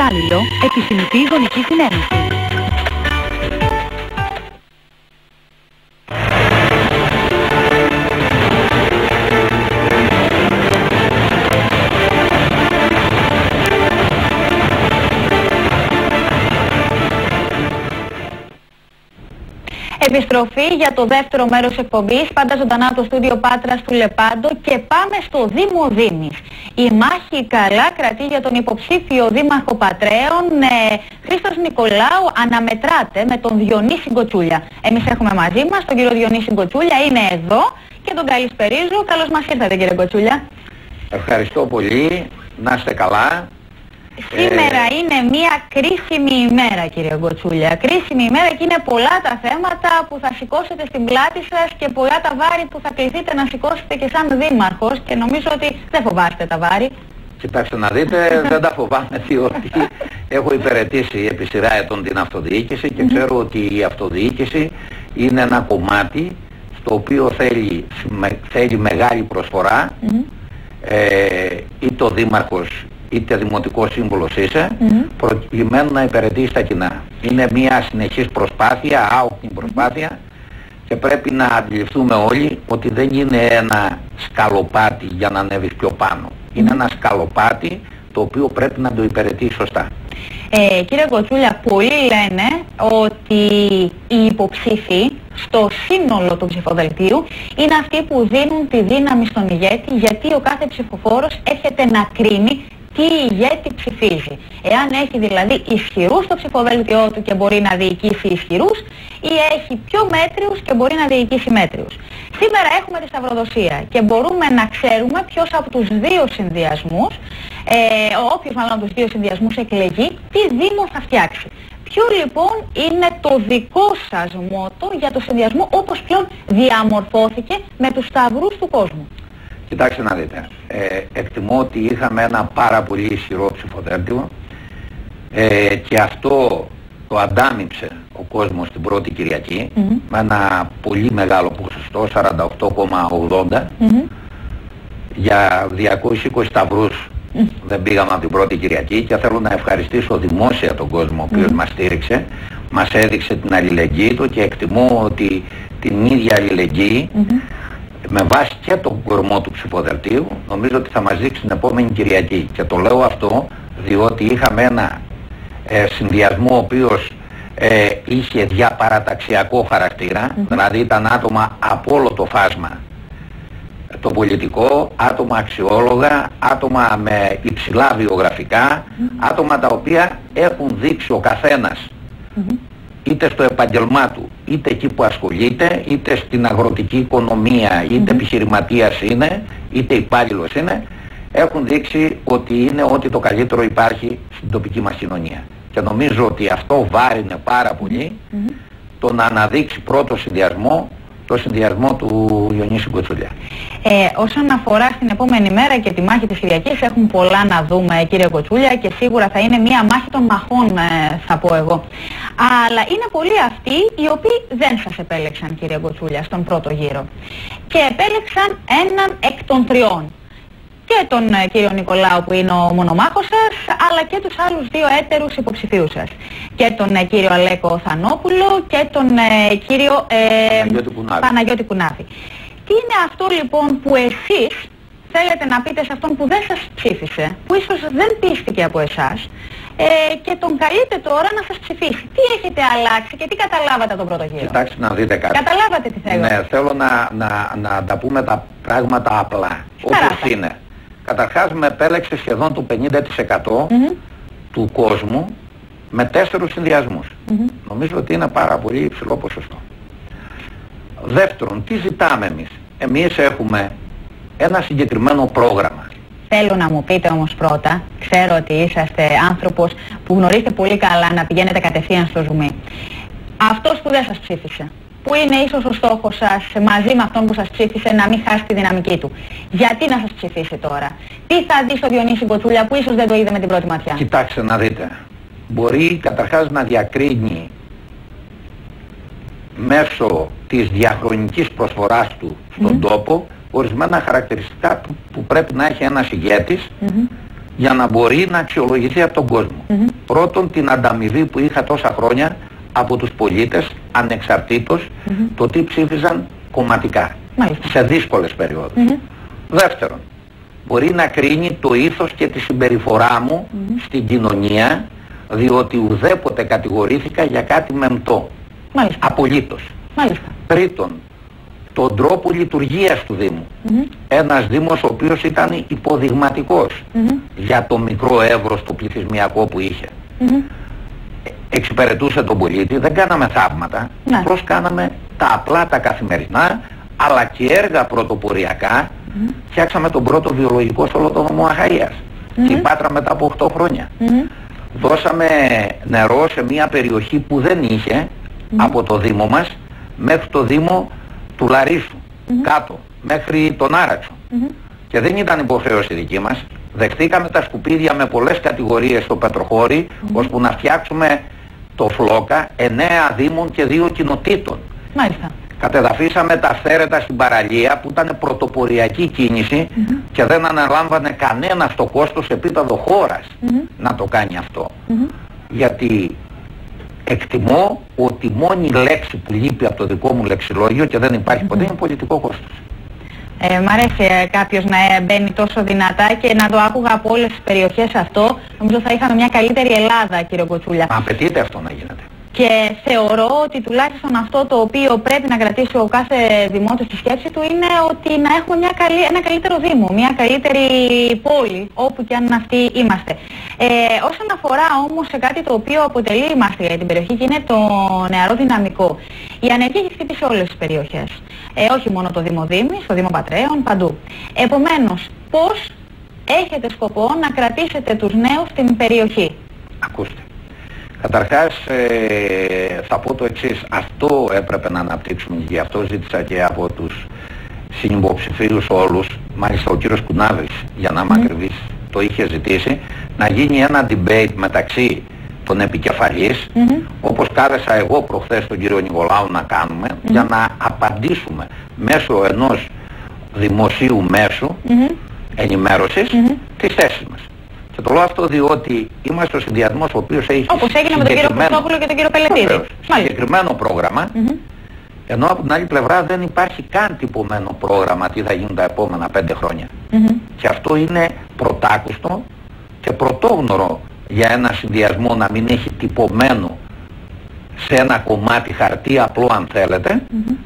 κατάλληλο, επιθυμητή γονική συνένεση. Επιστροφή για το δεύτερο μέρος εκπομπής, πάντα ζωντανά από το στούντιο Πάτρας του Λεπάντο, και πάμε στο Δήμο Δήμης. Η μάχη καλά κρατεί για τον υποψήφιο δήμαρχο Πατρέων, Χρήστος Νικολάου, αναμετράται με τον Διονύση Γκοτσούλια. Εμείς έχουμε μαζί μας τον κύριο Διονύση Γκοτσούλια, είναι εδώ και τον καλησπερίζω. Καλώς μας ήρθατε, κύριε Γκοτσούλια. Ευχαριστώ πολύ, να είστε καλά. Σήμερα είναι μια κρίσιμη ημέρα, κύριε Γκοτσούλια. Κρίσιμη ημέρα και είναι πολλά τα θέματα που θα σηκώσετε στην πλάτη σας και πολλά τα βάρη που θα κληθείτε να σηκώσετε και σαν δήμαρχος, και νομίζω ότι δεν φοβάστε τα βάρη. Κοιτάξτε να δείτε, δεν τα φοβάμαι, διότι έχω υπηρετήσει επί σειρά ετών την αυτοδιοίκηση και ξέρω ότι η αυτοδιοίκηση είναι ένα κομμάτι στο οποίο θέλει μεγάλη προσφορά, είτε ο δήμαρχος είτε δημοτικός σύμβουλος είσαι, προκειμένου να υπηρετήσει τα κοινά. Είναι μια συνεχής προσπάθεια, άοκτη προσπάθεια, και πρέπει να αντιληφθούμε όλοι ότι δεν είναι ένα σκαλοπάτι για να ανέβεις πιο πάνω. Είναι ένα σκαλοπάτι το οποίο πρέπει να το υπηρετήσει σωστά. Κύριε Γκοτσούλια, πολλοί λένε ότι οι υποψήφοι στο σύνολο του ψηφοδελτίου είναι αυτοί που δίνουν τη δύναμη στον ηγέτη, γιατί ο κάθε ψηφοφόρος έρχεται να κρίνει τι ηγέτη ψηφίζει. Εάν έχει δηλαδή ισχυρούς στο ψηφοδέλτιό του και μπορεί να διοικήσει ισχυρούς, ή έχει πιο μέτριους και μπορεί να διοικήσει μέτριους. Σήμερα έχουμε τη σταυροδοσία και μπορούμε να ξέρουμε ποιος από τους δύο συνδυασμούς, όποιος μάλλον από τους δύο συνδυασμούς εκλεγεί, τι δήμο θα φτιάξει. Ποιο λοιπόν είναι το δικό σας μότο για το συνδυασμό όπως πλέον διαμορφώθηκε με τους σταυρούς του κόσμου? Κοιτάξτε να δείτε, εκτιμώ ότι είχαμε ένα πάρα πολύ ισχυρό ψηφοδέλτιο, και αυτό το αντάμιψε ο κόσμος την πρώτη Κυριακή με ένα πολύ μεγάλο ποσοστό, 48,80, για 220 σταυρούς δεν πήγαμε από την πρώτη Κυριακή, και θέλω να ευχαριστήσω δημόσια τον κόσμο ο οποίος μας στήριξε, μας έδειξε την αλληλεγγύη του, και εκτιμώ ότι την ίδια αλληλεγγύη με βάση και τον κορμό του ψηφοδελτίου νομίζω ότι θα μας δείξει την επόμενη Κυριακή. Και το λέω αυτό διότι είχαμε ένα συνδυασμό ο οποίος είχε διαπαραταξιακό χαρακτήρα, δηλαδή ήταν άτομα από όλο το φάσμα το πολιτικό, άτομα αξιόλογα, άτομα με υψηλά βιογραφικά, άτομα τα οποία έχουν δείξει ο καθένας είτε στο επάγγελμά του, είτε εκεί που ασχολείται, είτε στην αγροτική οικονομία, είτε επιχειρηματίας είναι, είτε υπάλληλος είναι, έχουν δείξει ότι είναι ό,τι το καλύτερο υπάρχει στην τοπική μας κοινωνία. Και νομίζω ότι αυτό βάρινε πάρα πολύ το να αναδείξει πρώτο συνδυασμό, το συνδυασμό του Διονύση Γκοτσούλια. Όσον αφορά στην επόμενη μέρα και τη μάχη της Κυριακής, έχουν πολλά να δούμε, κύριε Γκοτσούλια, και σίγουρα θα είναι μια μάχη των μαχών, θα πω εγώ. Αλλά είναι πολλοί αυτοί οι οποίοι δεν σας επέλεξαν, κύριε Γκοτσούλια, στον πρώτο γύρο. Και επέλεξαν έναν εκ των τριών. Και τον κύριο Νικολάου που είναι ο μονομάχος σας, αλλά και τους άλλους δύο έτερους υποψηφίους σας. Και τον κύριο Αλέκο Θανόπουλο και τον κύριο Παναγιώτη Κουνάβη. Τι είναι αυτό λοιπόν που εσείς θέλετε να πείτε σε αυτόν που δεν σας ψήφισε, που ίσως δεν πίστηκε από εσάς, και τον καλείτε τώρα να σας ψηφίσει? Τι έχετε αλλάξει και τι καταλάβατε από τον πρώτο γύρο? Κοιτάξτε να δείτε κάτι. Καταλάβατε τι θέλω? Ναι, θέλω να τα πούμε τα πράγματα απλά, όπως είναι. Καταρχάς με επέλεξε σχεδόν το 50% του κόσμου με 4 συνδυασμούς. Νομίζω ότι είναι πάρα πολύ υψηλό ποσοστό. Δεύτερον, τι ζητάμε εμείς? Εμείς έχουμε ένα συγκεκριμένο πρόγραμμα. Θέλω να μου πείτε όμως πρώτα, ξέρω ότι είσαστε άνθρωπος που γνωρίζετε πολύ καλά να πηγαίνετε κατευθείαν στο ζουμί. Αυτός που δεν σας ψήφισε, που είναι ίσως ο στόχος σας μαζί με αυτόν που σας ψήφισε να μην χάσει τη δυναμική του, γιατί να σας ψηφίσει τώρα? Τι θα δει στο Διονύση Γκοτσούλια που ίσως δεν το είδε με την πρώτη ματιά? Κοιτάξτε να δείτε. Μπορεί καταρχάς να διακρίνει μέσω της διαχρονικής προσφοράς του στον τόπο ορισμένα χαρακτηριστικά που πρέπει να έχει ένας ηγέτης για να μπορεί να αξιολογηθεί από τον κόσμο. Πρώτον, την ανταμοιβή που είχα τόσα χρόνια από τους πολίτες, ανεξαρτήτως το τι ψήφιζαν κομματικά, σε δύσκολες περιόδους. Δεύτερον, μπορεί να κρίνει το ήθος και τη συμπεριφορά μου στην κοινωνία, διότι ουδέποτε κατηγορήθηκα για κάτι μεμπτό. Απολύτως. Τρίτον, τον τρόπο λειτουργίας του Δήμου. Ένας Δήμος ο οποίος ήταν υποδειγματικός για το μικρό εύρος το πληθυσμιακό που είχε. Εξυπηρετούσε τον πολίτη, δεν κάναμε θαύματα, απλώς κάναμε τα απλά τα καθημερινά, αλλά και έργα πρωτοποριακά. Φτιάξαμε τον πρώτο βιολογικό σε όλο το νομό Αχαΐας, στην Πάτρα μετά από 8 χρόνια. Δώσαμε νερό σε μια περιοχή που δεν είχε, από το Δήμο μας μέχρι το Δήμο του Λαρίσου, κάτω, μέχρι τον Άραξο. Και δεν ήταν υποχρέωση δική μας. Δεχτήκαμε τα σκουπίδια με πολλές κατηγορίες στο Πετροχώρι, ώσπου να φτιάξουμε το Φλόκα 9 Δήμων και 2 κοινοτήτων. Κατεδαφίσαμε τα αυθαίρετα στην παραλία που ήταν πρωτοποριακή κίνηση και δεν αναλάμβανε κανένα στο κόστος σε επίπεδο χώρας να το κάνει αυτό. Γιατί εκτιμώ ότι μόνη λέξη που λείπει από το δικό μου λεξιλόγιο και δεν υπάρχει ποτέ είναι πολιτικό κόστος. Μ' αρέσει κάποιος να μπαίνει τόσο δυνατά και να το άκουγα από όλες τις περιοχές αυτό. Νομίζω θα είχαμε μια καλύτερη Ελλάδα, κύριε Κοτσούλια. Μα απαιτείται αυτό να γίνεται. Και θεωρώ ότι τουλάχιστον αυτό το οποίο πρέπει να κρατήσει ο κάθε δημότης στη σκέψη του είναι ότι να έχουμε ένα καλύτερο Δήμο, μια καλύτερη πόλη, όπου και αν αυτή είμαστε. Όσον αφορά όμως σε κάτι το οποίο αποτελεί μάστιγα για την περιοχή και είναι το νεαρό δυναμικό, η ανεργία έχει χτυπήσει όλες τις περιοχές. Όχι μόνο το Δήμο Δήμης, το Δήμο Πατρέων, παντού. Επομένως, πώς έχετε σκοπό να κρατήσετε τους νέους στην περιοχή? Ακούστε. Καταρχάς θα πω το εξής, αυτό έπρεπε να αναπτύξουμε και γι' αυτό ζήτησα και από τους συνυποψηφίους όλους, μάλιστα ο κύριος Κουνάβης, για να είμαι ακριβής, το είχε ζητήσει, να γίνει ένα debate μεταξύ των επικεφαλής, όπως κάλεσα εγώ προχθές τον κύριο Νικολάου να κάνουμε, για να απαντήσουμε μέσω ενός δημοσίου μέσου ενημέρωσης τις θέσεις μας. Και το λέω αυτό διότι είμαστε ο συνδυασμός ο οποίος έχει όπως έγινε με τον κύριο Χριστόπουλο και τον κύριο Πελετίδη. Συγκεκριμένο πρόγραμμα, ενώ από την άλλη πλευρά δεν υπάρχει καν τυπωμένο πρόγραμμα τι θα γίνουν τα επόμενα 5 χρόνια. Και αυτό είναι πρωτάκουστο και πρωτόγνωρο για ένα συνδυασμό να μην έχει τυπωμένο σε ένα κομμάτι χαρτί απλό αν θέλετε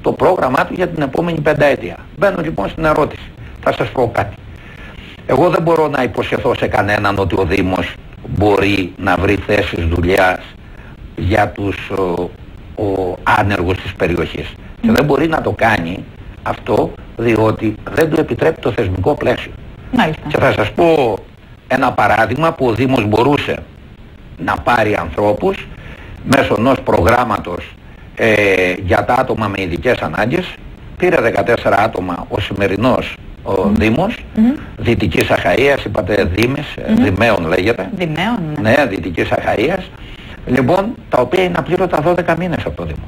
το πρόγραμμά του για την επόμενη 5 ετία. Μπαίνω λοιπόν στην ερώτηση. Θα σας πω κάτι. Εγώ δεν μπορώ να υποσχεθώ σε κανέναν ότι ο Δήμος μπορεί να βρει θέσεις δουλειάς για τους άνεργους της περιοχής. Και δεν μπορεί να το κάνει αυτό διότι δεν του επιτρέπει το θεσμικό πλαίσιο. Και θα σας πω ένα παράδειγμα που ο Δήμος μπορούσε να πάρει ανθρώπους μέσω ενός προγράμματος για τα άτομα με ειδικές ανάγκες. Πήρε 14 άτομα ο σημερινός ο Δήμος, Δυτικής Αχαΐας, είπατε Δήμες, Δημαίων λέγεται. Δημαίων, ναι, Δυτικής Αχαΐας. Λοιπόν, τα οποία είναι απλήρωτα 12 μήνες από το Δήμο.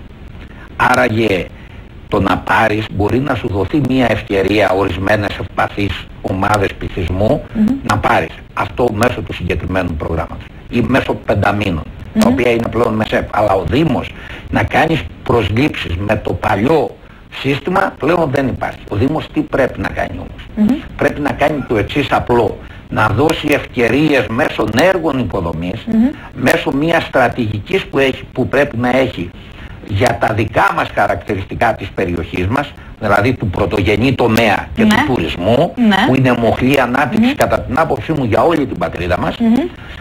Άραγε το να πάρεις μπορεί να σου δοθεί μια ευκαιρία ορισμένες ευπαθείς ομάδες πληθυσμού να πάρεις αυτό μέσω του συγκεκριμένου προγράμματος ή μέσω 5 μήνων, τα οποία είναι πλέον ΜΕΣΕΠ. Αλλά ο Δήμος να κάνεις προσλήψεις με το παλιό σύστημα πλέον δεν υπάρχει. Ο Δήμος τι πρέπει να κάνει όμως? Πρέπει να κάνει το εξής απλό. Να δώσει ευκαιρίες μέσω έργων υποδομής, μέσω μιας στρατηγικής που πρέπει να έχει για τα δικά μας χαρακτηριστικά της περιοχής μας, δηλαδή του πρωτογενή τομέα και του τουρισμού, που είναι μοχλή ανάπτυξη κατά την άποψή μου για όλη την πατρίδα μας,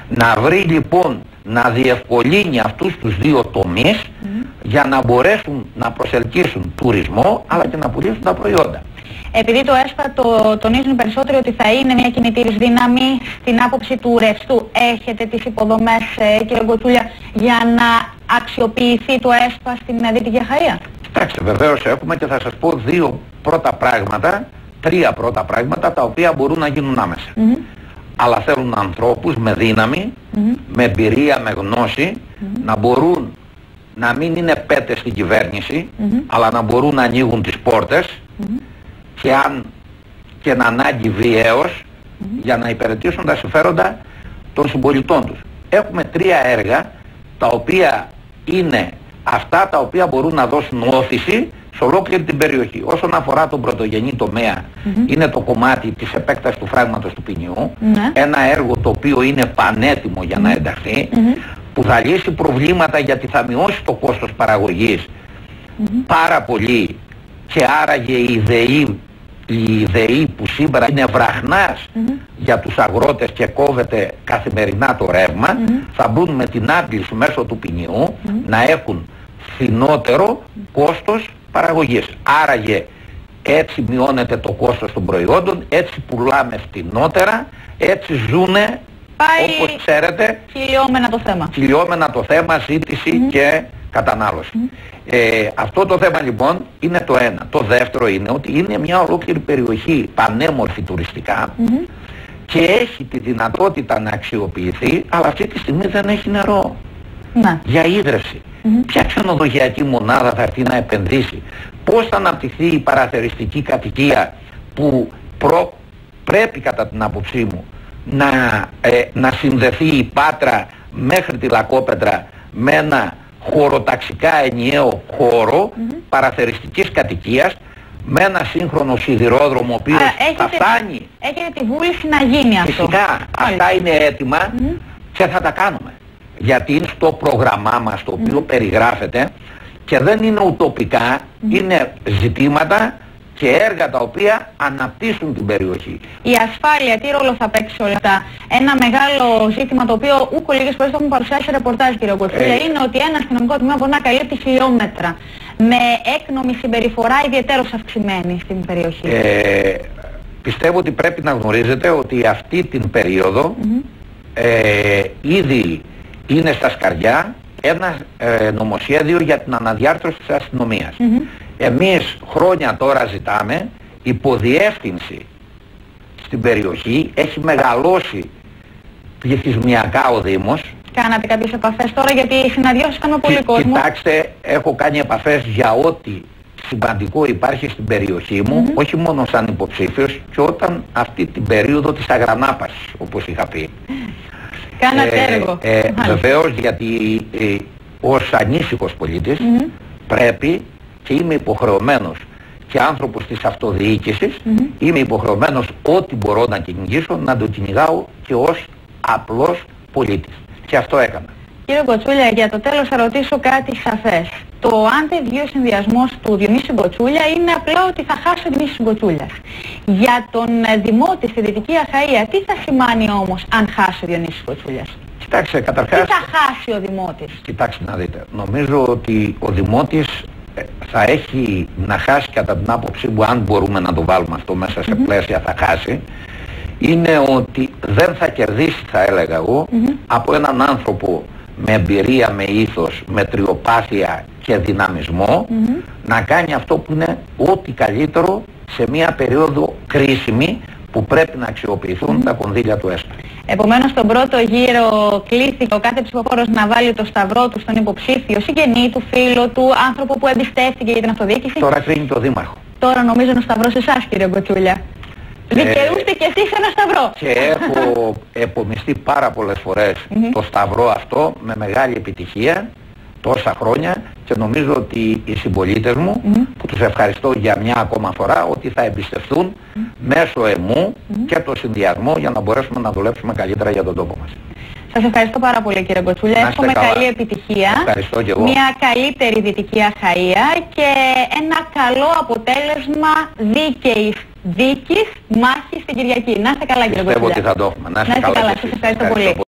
να βρει λοιπόν να διευκολύνει αυτούς τους δύο τομείς για να μπορέσουν να προσελκύσουν τουρισμό αλλά και να πουλήσουν τα προϊόντα. Επειδή το ΕΣΠΑ το τονίζουν περισσότερο ότι θα είναι μια κινητήρης δύναμη στην άποψη του ρευστού, έχετε τις υποδομές, κύριε Κοτσούλια, για να αξιοποιηθεί το ΕΣΠΑ στην Δυτική Αχαΐα? Κοιτάξτε, βεβαίως έχουμε και θα σας πω 3 πρώτα πράγματα τα οποία μπορούν να γίνουν άμεσα. Αλλά θέλουν ανθρώπους με δύναμη, με εμπειρία, με γνώση, να μπορούν να μην είναι πέτες στην κυβέρνηση, αλλά να μπορούν να ανοίγουν τις πόρτες και αν και να ανάγκη βιαίως για να υπηρετήσουν τα συμφέροντα των συμπολιτών τους. Έχουμε 3 έργα τα οποία είναι αυτά τα οποία μπορούν να δώσουν όθηση σε ολόκληρη την περιοχή. Όσον αφορά τον πρωτογενή τομέα, είναι το κομμάτι της επέκτασης του φράγματος του Ποινιού, ένα έργο το οποίο είναι πανέτοιμο για να ενταχθεί, που θα λύσει προβλήματα γιατί θα μειώσει το κόστος παραγωγής πάρα πολύ, και άραγε η ΔΕΗ που σήμερα είναι βραχνάς για τους αγρότες και κόβεται καθημερινά το ρεύμα, θα μπουν με την άντληση μέσω του Ποινιού να έχουν φθηνότερο κόστος παραγωγής. Άραγε έτσι μειώνεται το κόστος των προϊόντων, έτσι πουλάμε φθηνότερα, έτσι ζουνε, όπως ξέρετε, κυλιόμενα το θέμα, ζήτηση και κατανάλωση. Αυτό το θέμα λοιπόν είναι το ένα. Το δεύτερο είναι ότι είναι μια ολόκληρη περιοχή πανέμορφη τουριστικά και έχει τη δυνατότητα να αξιοποιηθεί, αλλά αυτή τη στιγμή δεν έχει νερό για ίδρυυση. Ποια ξενοδοχειακή μονάδα θα έρθει να επενδύσει? Πώς θα αναπτυχθεί η παραθεριστική κατοικία που πρέπει κατά την άποψή μου να συνδεθεί η Πάτρα μέχρι τη Λακόπετρα με ένα χωροταξικά ενιαίο χώρο παραθεριστικής κατοικίας, με ένα σύγχρονο σιδηρόδρομο ο οποίος θα φτάνει. Έχετε τη βούληση να γίνει αυτό? Φυσικά, αυτά είναι έτοιμα και θα τα κάνουμε. Γιατί είναι στο πρόγραμμά μας το οποίο περιγράφεται και δεν είναι ουτοπικά, είναι ζητήματα και έργα τα οποία αναπτύσσουν την περιοχή. Η ασφάλεια, τι ρόλο θα παίξει όλα αυτά? Ένα μεγάλο ζήτημα το οποίο ούκο λίγες φορές το έχουν παρουσιάσει σε ρεπορτάζ, κύριε Κοτσούλια, είναι ότι ένα αστυνομικό τμήμα μπορεί να καλύπτει χιλιόμετρα με έκνομη συμπεριφορά ιδιαιτέρως αυξημένη στην περιοχή. Πιστεύω ότι πρέπει να γνωρίζετε ότι αυτή την περίοδο ήδη είναι στα σκαριά ένα νομοσχέδιο για την αναδιάρθρωση της αστυνομίας. Εμείς χρόνια τώρα ζητάμε υποδιεύθυνση στην περιοχή, έχει μεγαλώσει πληθυσμιακά ο Δήμος. Κάνατε κάποιες επαφές τώρα, γιατί οι συναντιώσεις κάνουν πολύ κόσμο? Κοιτάξτε, έχω κάνει επαφές για ό,τι σημαντικό υπάρχει στην περιοχή μου, όχι μόνο σαν υποψήφιος, και όταν αυτή την περίοδο της αγρανάπασης, όπως είχα πει. Κάνατε έργο. Βεβαίως, γιατί ως ανήσυχος πολίτης πρέπει και είμαι υποχρεωμένος και άνθρωπος της αυτοδιοίκησης, είμαι υποχρεωμένος ό,τι μπορώ να κυνηγήσω να το κυνηγάω και ως απλός πολίτης. Και αυτό έκανα. Κύριε Κοτσούλια, για το τέλος θα ρωτήσω κάτι σαφές. Το αν δεν βγει ο συνδυασμός του Διονύση Κοτσούλια είναι απλά ότι θα χάσει ο Διονύσης Κοτσούλιας. Για τον Δημότη στη Δυτική Αχαΐα, τι θα σημαίνει όμως αν χάσει ο Διονύσης Κοτσούλιας? Κοιτάξτε, καταρχάς, τι θα χάσει ο Δημότης? Κοιτάξτε να δείτε. Νομίζω ότι ο Δημότης θα έχει να χάσει, κατά την άποψή μου, αν μπορούμε να το βάλουμε αυτό μέσα σε πλαίσια θα χάσει, είναι ότι δεν θα κερδίσει, θα έλεγα εγώ, από έναν άνθρωπο με εμπειρία, με ήθος, με τριοπάθεια και δυναμισμό, να κάνει αυτό που είναι ό,τι καλύτερο σε μια περίοδο κρίσιμη που πρέπει να αξιοποιηθούν τα κονδύλια του ΕΣΠΑ. Επομένως, στον πρώτο γύρο κλήθηκε ο κάθε ψηφοφόρος να βάλει το σταυρό του στον υποψήφιο, συγγενή του, φίλο του, άνθρωπο που εμπιστεύτηκε για την αυτοδιοίκηση. Τώρα κρίνει το Δήμαρχο. Τώρα νομίζω είναι ο σταυρός εσάς, κύριε Κοτσούλια. Δικαιούστε και εσείς ένα σταυρό. Και έχω επομιστεί πάρα πολλές φορές το σταυρό αυτό με μεγάλη επιτυχία τόσα χρόνια, και νομίζω ότι οι συμπολίτες μου, που τους ευχαριστώ για μια ακόμα φορά, ότι θα εμπιστευτούν μέσω εμού και το συνδυασμό για να μπορέσουμε να δουλέψουμε καλύτερα για τον τόπο μας. Σας ευχαριστώ πάρα πολύ, κύριε Κοτσούλια. Εύχομαι καλή επιτυχία. Ευχαριστώ και εγώ. Μια καλύτερη Δυτική Αχαΐα και ένα καλό αποτέλεσμα δίκαιης δίκης μάχης την Κυριακή. Να είστε καλά, κύριε Κοτσούλια. Πιστεύω ότι θα το έχουμε. Να είστε καλά. Σας ευχαριστώ πολύ.